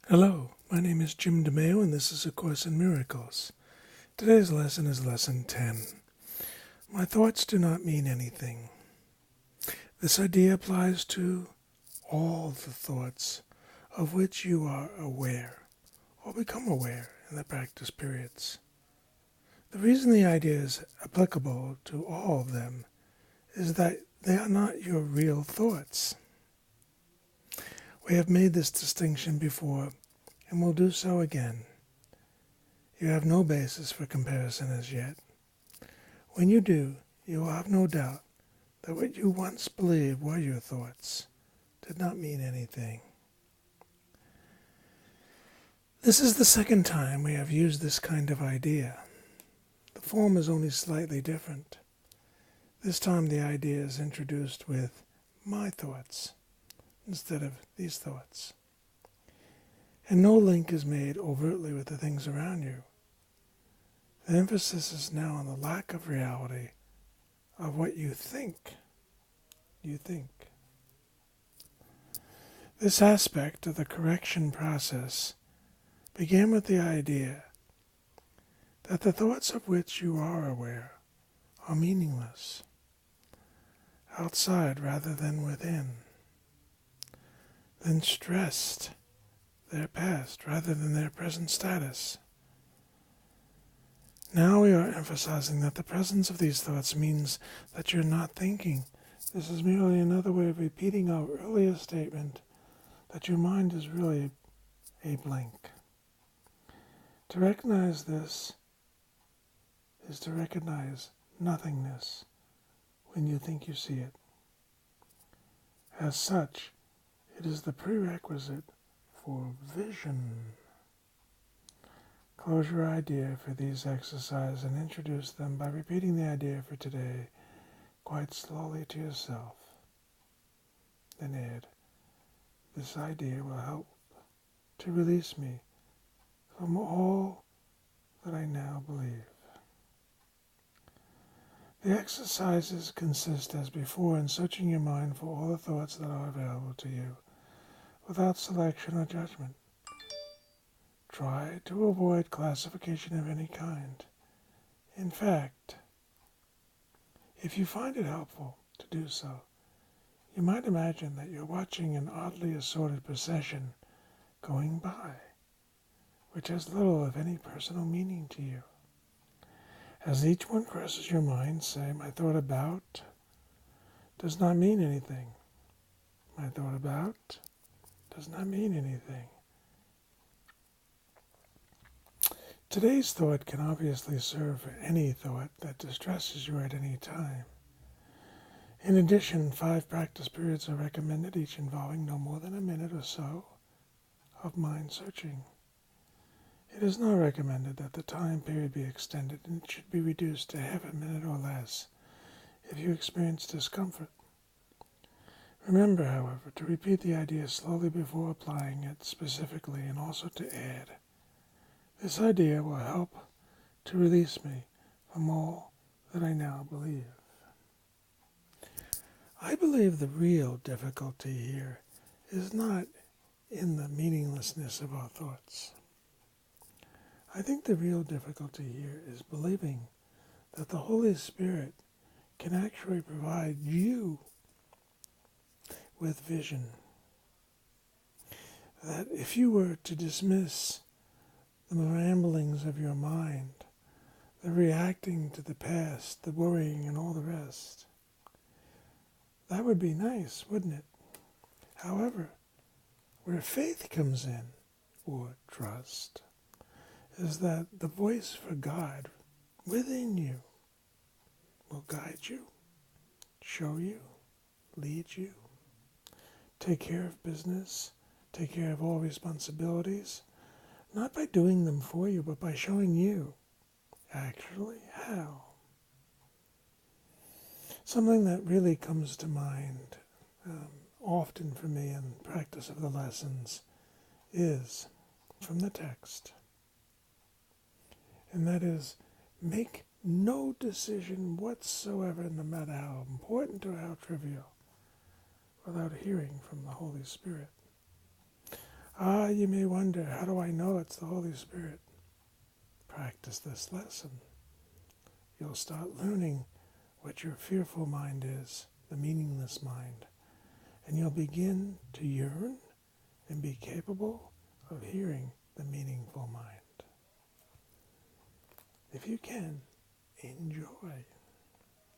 Hello, my name is Jim DeMeo and this is A Course in Miracles. Today's lesson is Lesson 10. My thoughts do not mean anything. This idea applies to all the thoughts of which you are aware or become aware in the practice periods. The reason the idea is applicable to all of them is that they are not your real thoughts. We have made this distinction before and will do so again. You have no basis for comparison as yet. When you do, you will have no doubt that what you once believed were your thoughts did not mean anything. This is the second time we have used this kind of idea. The form is only slightly different. This time the idea is introduced with my thoughts instead of these thoughts. And no link is made overtly with the things around you. The emphasis is now on the lack of reality of what you think. This aspect of the correction process began with the idea that the thoughts of which you are aware are meaningless, outside rather than within, then stressed their past rather than their present status. Now we are emphasizing that the presence of these thoughts means that you're not thinking. This is merely another way of repeating our earlier statement that your mind is really a blank. To recognize this is to recognize nothingness when you think you see it. As such, it is the prerequisite for vision. Close your idea for these exercises and introduce them by repeating the idea for today quite slowly to yourself. Then add, this idea will help to release me from all that I now believe. The exercises consist as before in searching your mind for all the thoughts that are available to you without selection or judgment. Try to avoid classification of any kind. In fact, if you find it helpful to do so, you might imagine that you're watching an oddly assorted procession going by, which has little of any personal meaning to you. As each one crosses your mind, say, my thought about does not mean anything. My thought about does not mean anything. Today's thought can obviously serve for any thought that distresses you at any time. In addition, 5 practice periods are recommended, each involving no more than a minute or so of mind searching. It is not recommended that the time period be extended, and it should be reduced to half a minute or less if you experience discomfort. Remember, however, to repeat the idea slowly before applying it specifically, and also to add, this idea will help to release me from all that I now believe. I believe the real difficulty here is not in the meaninglessness of our thoughts. I think the real difficulty here is believing that the Holy Spirit can actually provide you with vision. That if you were to dismiss the ramblings of your mind, the reacting to the past, the worrying and all the rest, that would be nice, wouldn't it? However, where faith comes in, or trust, is that the voice for God within you will guide you, show you, lead you, take care of business, take care of all responsibilities, not by doing them for you, but by showing you actually how. Something that really comes to mind often for me in practice of the lessons is from the text. And that is, make no decision whatsoever, no matter how important or how trivial, without hearing from the Holy Spirit. You may wonder, how do I know it's the Holy Spirit? Practice this lesson. You'll start learning what your fearful mind is, the meaningless mind, and you'll begin to yearn and be capable of hearing the meaningful mind. If you can, enjoy.